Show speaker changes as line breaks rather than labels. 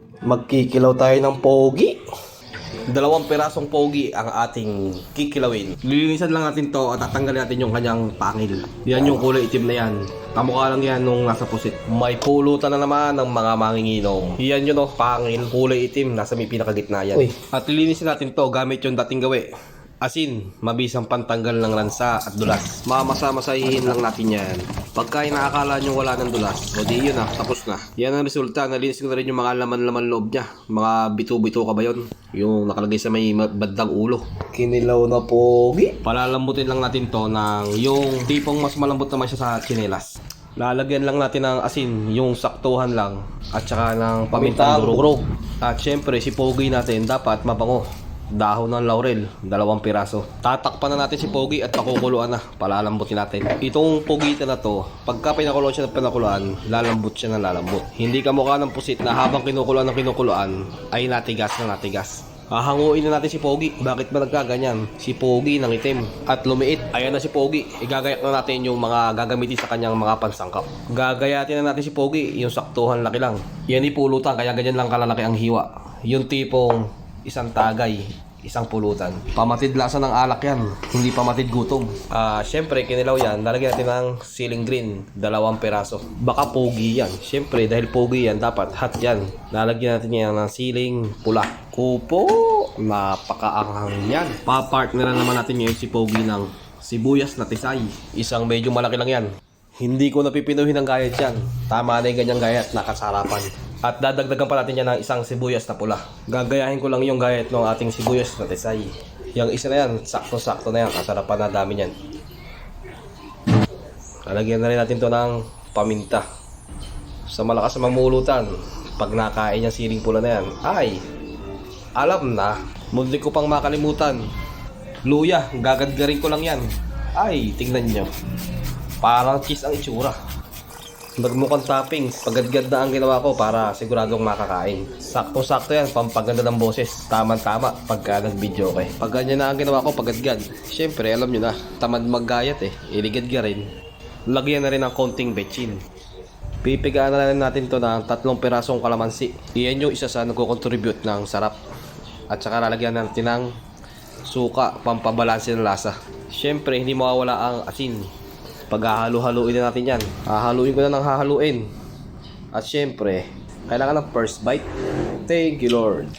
Magkikilaw tayo ng pogi. 2 pirasong pogi ang ating kikilawin. Lilinisan lang natin to at tatanggalin natin yung kanyang pangil. Yan yung kulay itim na yan. Kamukha lang yan nung nasa pusit. May pulutan na naman ng mga manginginom. Yan yun, pangil, kulay itim. Nasa may pinakagitna yan. Uy. At lilinisin natin to gamit yung dating gawi. Asin, mabisang pantanggal ng lansa at dulas. Mamasa-masahihin lang natin yan. Pagka inaakala nyo wala ng dulas, o di yun na, tapos na. Yan ang resulta, nalinis ko na rin yung mga laman-laman loob niya. Mga bito-bito ka ba yun? Yung nakalagay sa may bandang ulo. Kinilaw na pogi. Palalambutin lang natin to ng yung tipong mas malambot naman siya sa tsinelas. Lalagyan lang natin ng asin, yung saktuhan lang, at saka ng pamintang durog. At syempre, si pogi natin dapat mabango. Dahon ng laurel, 2 piraso. Tatakpan na natin si pogi at pakukuluan na. Palalambutin natin. Itong pogita na to, pagka pinakuluan siya ng pinakuluan, lalambot siya ng lalambot. Hindi kamukha ng pusit na habang kinukuluan ng kinukuluan ay natigas na natigas. Hahanguin na natin si pogi. Bakit ba nagkaganyan? Si pogi ng itim at lumiit. Ayan na si pogi. Igagayak na natin yung mga gagamitin sa kanyang mga pansangkap. Gagayatin na natin si pogi, yung saktuhan laki lang. Yan ipulutan, kaya ganyan lang kalalaki ang hiwa. Yung tipong isang tagay, isang pulutan. Pamatid lasa ng alak yan, hindi pamatid gutom. Syempre, kinilaw yan, lalagyan natin ng ceiling green, 2 piraso. Baka pogi yan. Syempre, dahil pogi yan, dapat hot yan. Lalagyan natin yan ng ceiling pula. Kupo, napakaanghang yan. Papartneran naman natin ngayon si pogi ng sibuyas na tisay. Isang medyo malaki lang yan. Hindi ko napipinuhin ang gayat yan. Tama na yung ganyang gayat, nakasarapan. At dadagdagan pa natin yan ng isang sibuyas na pula. Gagayahin ko lang yung gayat ng ating sibuyas na tisay. Yung isa na yan, sakto-sakto na yan. Kasarapan na dami yan. Lalagyan na rin natin to ng paminta. Sa malakas na mamulutan, pag nakain yung siling pula na yan, ay, alam na, munti ko pang makalimutan. Luya, gagadgarin ko lang yan. Ay, tingnan nyo. Parang cheese ang itsura. Nagmukhang toppings. Pagadgad na ang ginawa ko para siguradong makakain. Sakto-sakto yan, pampaganda ng boses. Tama-tama pagka nag-video okay. Pag ganyan na ang ginawa ko, pagadgad. Siyempre, alam nyo na, tamad maggayat iligad rin. Lagyan na rin ng konting betchin. Pipigaan na rin natin to ng 3 pirasong kalamansi. Iyan yung isa sa nagko-contribute ng sarap. At saka lalagyan natin ng suka, pampabalansin ng lasa. Siyempre, hindi mawawala ang asin. Pag-hahalo-haluin na natin yan. Hahaluin ko na ng hahaluin. At syempre, kailangan ng first bite. Thank you, Lord.